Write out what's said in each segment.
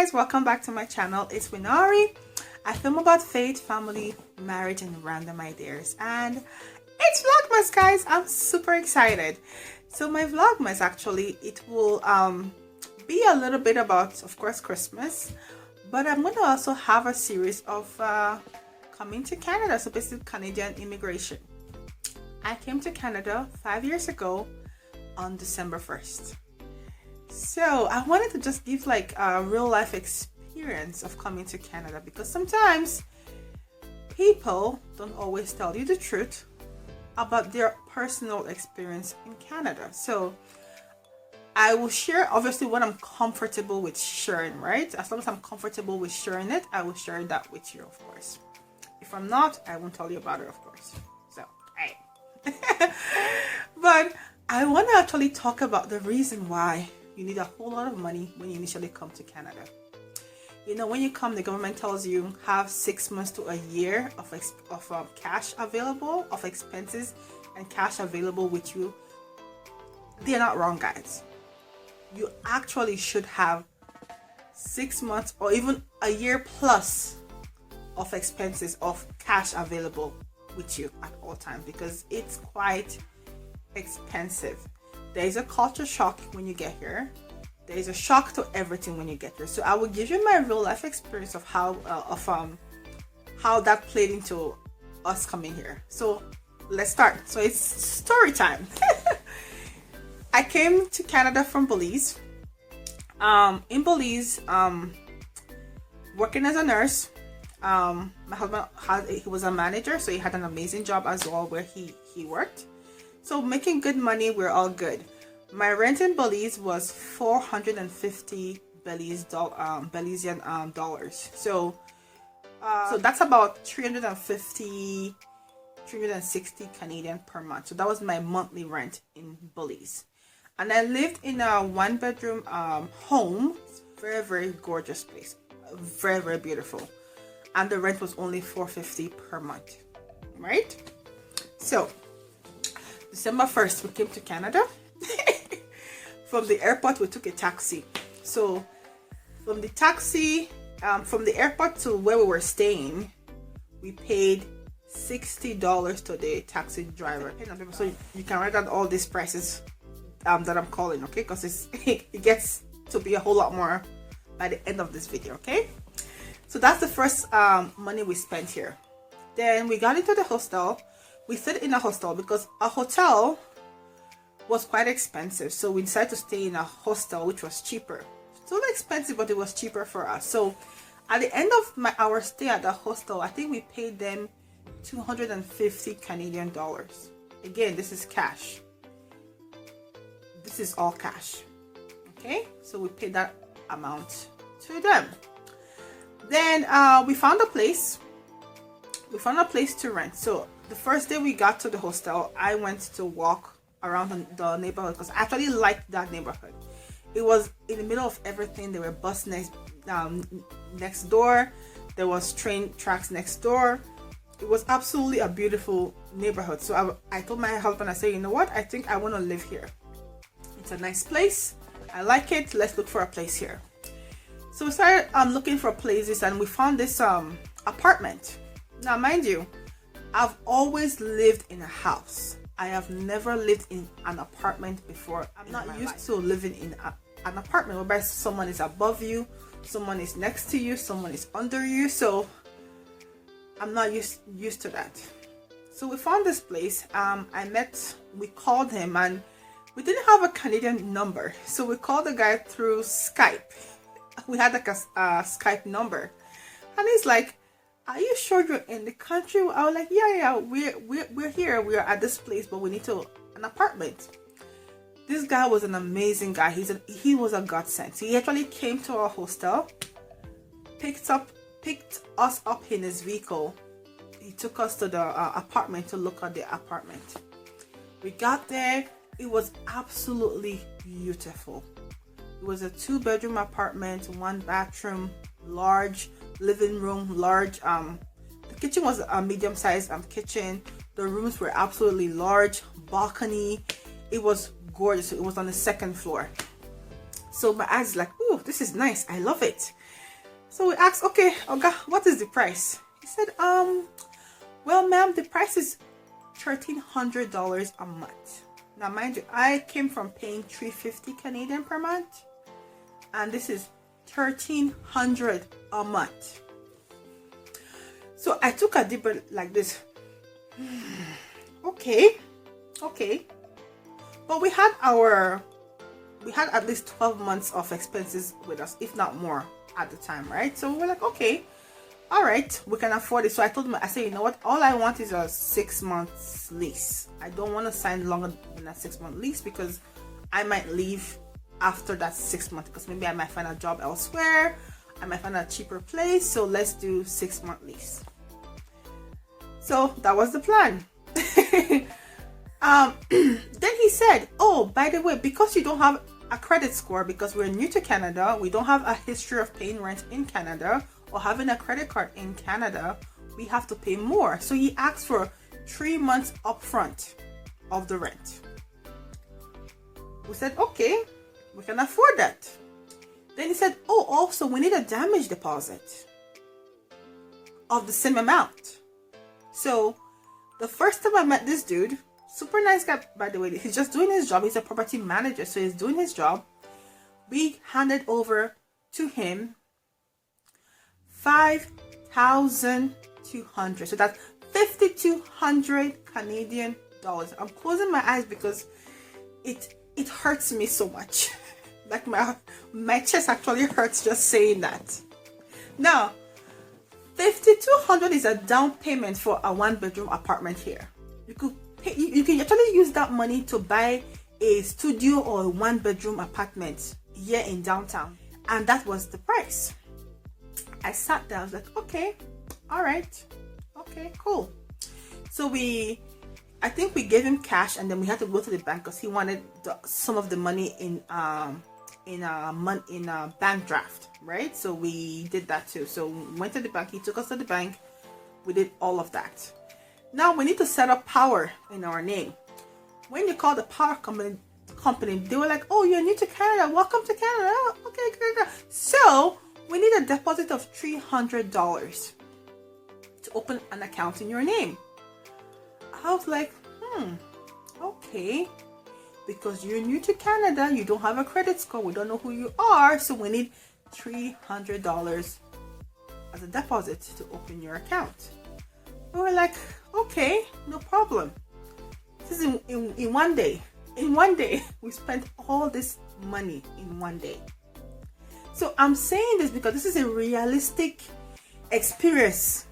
guys, welcome back to my channel. It's Win Ari. I film about faith, family, marriage, and random ideas, and it's Vlogmas, guys. I'm super excited. So my Vlogmas, actually, it will be a little bit about, of course, Christmas, but I'm going to also have a series of coming to Canada, so basically Canadian immigration. I came to Canada 5 years ago on December 1st. So I wanted to just give like a real life experience of coming to Canada, because sometimes people don't always tell you the truth about their personal experience in Canada. So I will share obviously what I'm comfortable with sharing, right? As long as I'm comfortable with sharing it, I will share that with you, of course. If I'm not, I won't tell you about it, of course. So, hey. But I want to actually talk about the reason why you need a whole lot of money when you initially come to Canada. You know, when you come, the government tells you have 6 months to a year of cash available, of expenses and cash available with you. They're not wrong, guys. You actually should have 6 months or even a year plus of expenses of cash available with you at all times, because it's quite expensive. There is a culture shock when you get here. There is a shock to everything when you get here. So I will give you my real life experience of how that played into us coming here. So let's start. So it's story time. I came to Canada from Belize. In Belize, working as a nurse. My husband he was a manager, so he had an amazing job as well where he worked. So making good money, we're all good. My rent in Belize was 450 Belizean dollars. So that's about 350, 360 Canadian per month. So that was my monthly rent in Belize. And I lived in a 1-bedroom home. Very, very gorgeous place. Very, very beautiful. And the rent was only 450 per month, right? So December 1st, we came to Canada. From the airport, we took a taxi. So from the taxi, from the airport to where we were staying, we paid $60 to the taxi driver. So you can write down all these prices that I'm calling, okay? Because it gets to be a whole lot more by the end of this video, okay? So that's the first money we spent here. Then we got into the hostel. We stayed in a hostel because a hotel was quite expensive. So we decided to stay in a hostel, which was cheaper. Still expensive, but it was cheaper for us. So at the end of our stay at the hostel, I think we paid them 250 Canadian dollars. Again, this is cash. This is all cash. Okay, so we paid that amount to them. Then we found a place. We found a place to rent. So the first day we got to the hostel, I went to walk around the neighborhood because I actually liked that neighborhood. It was in the middle of everything. There were bus next door. There was train tracks next door. It was absolutely a beautiful neighborhood. So I told my husband, I said, you know what? I think I want to live here. It's a nice place. I like it. Let's look for a place here. So we started looking for places, and we found this apartment. Now, mind you, I've always lived in a house. I have never lived in an apartment before. I'm not used to living in an apartment whereby someone is above you, someone is next to you, someone is under you. So I'm not used to that. So we found this place. We called him, and we didn't have a Canadian number. So we called the guy through Skype. We had like a Skype number, and he's like, are you sure you're in the country? I was like, yeah, we're here. We are at this place, but we need an apartment. This guy was an amazing guy. He was a godsend. He actually came to our hostel, picked us up in his vehicle. He took us to the apartment to look at the apartment. We got there. It was absolutely beautiful. It was a 2-bedroom apartment, 1 bathroom, large living room, large. The kitchen was a medium-sized kitchen. The rooms were absolutely large, balcony. It was gorgeous. It was on the 2nd floor. So my eyes like, oh, this is nice. I love it. So we asked, okay, Oga, what is the price? He said, well, ma'am, the price is $1,300 a month. Now, mind you, I came from paying $350 Canadian per month, and this is $1,300 a month. So I took a deep breath like this. Okay. But we had at least 12 months of expenses with us, if not more at the time, right? So we were like, okay, all right, we can afford it. So I told him, I said, you know what? All I want is a 6 months lease. I don't want to sign longer than a 6 month lease because I might leave after that 6 months because maybe I might find a job elsewhere. I might find a cheaper place. So let's do 6 month lease. So that was the plan. Then he said, oh, by the way, because you don't have a credit score, because we're new to Canada, we don't have a history of paying rent in Canada or having a credit card in Canada, we have to pay more. So he asked for 3 months upfront of the rent. We said, okay, we can afford that. Then he said, oh, also we need a damage deposit of the same amount. So the first time I met this dude, super nice guy, by the way, he's just doing his job. He's a property manager, so he's doing his job. We handed over to him $5,200. So that's 5,200 Canadian dollars. I'm closing my eyes because it hurts me so much. Like my chest actually hurts just saying that. Now, 5,200 is a down payment for a 1-bedroom apartment here. You can actually use that money to buy a studio or a 1-bedroom apartment here in downtown, and that was the price. I sat there, I was like, okay, all right, okay, cool. So I think we gave him cash, and then we had to go to the bank because he wanted some of the money in a bank draft, right? So we did that too. So we went to the bank, he took us to the bank, we did all of that. Now we need to set up power in our name. When you call the power company, they were like, oh, you're new to Canada, welcome to Canada. Oh, okay, good. So we need a deposit of $300 to open an account in your name. I was like, okay, because you're new to Canada, you don't have a credit score, we don't know who you are, so we need $300 as a deposit to open your account. We were like, okay, no problem. This is in one day. In one day, we spent all this money in one day. So I'm saying this because this is a realistic experience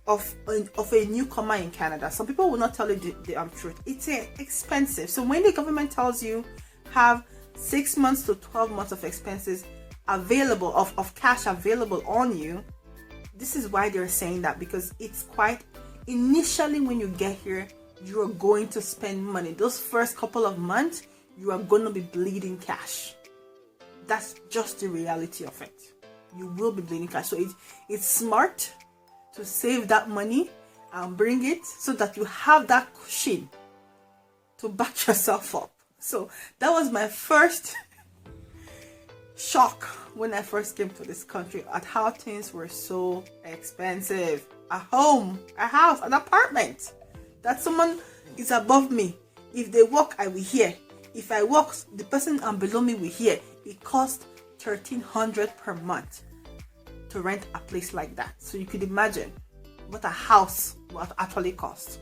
of a newcomer in Canada. Some people will not tell you the truth. It's expensive. So when the government tells you have 6 months to 12 months of expenses available, of cash available on you, this is why they're saying that, because it's quite, initially when you get here, you are going to spend money. Those first couple of months, you are going to be bleeding cash. That's just the reality of it. You will be bleeding cash. So it's smart to save that money and bring it so that you have that cushion to back yourself up. So that was my first shock when I first came to this country, at how things were so expensive. A home, a house, an apartment, that someone is above me. If they walk, I will hear. If I walk, the person below me will hear. It costs $1,300 per month to rent a place like that. So you could imagine what a house will actually cost.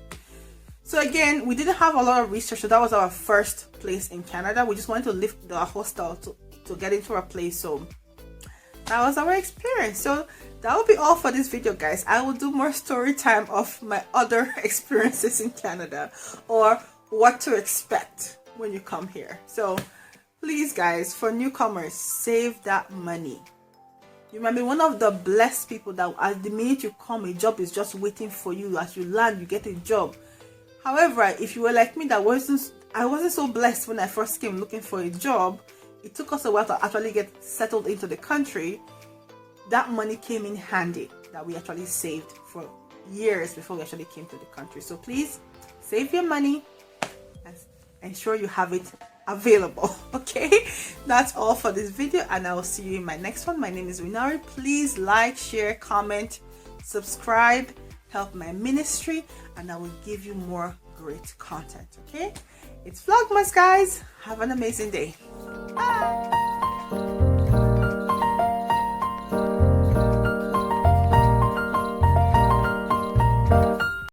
So again, we didn't have a lot of research. So that was our first place in Canada. We just wanted to leave the hostel to get into a place. So that was our experience. So that will be all for this video, guys. I will do more story time of my other experiences in Canada, or what to expect when you come here. So please, guys, for newcomers, save that money. You might be one of the blessed people that at the minute you come, a job is just waiting for you. As you land, you get a job. However, if you were like me, I wasn't so blessed when I first came looking for a job. It took us a while to actually get settled into the country. That money came in handy, that we actually saved for years before we actually came to the country. So please save your money and ensure you have it available. Okay, that's all for this video, and I will see you in my next one. My name is Win Ari. Please like, share, comment, subscribe, help my ministry, and I will give you more great content. Okay, it's Vlogmas, guys. Have an amazing day. Bye.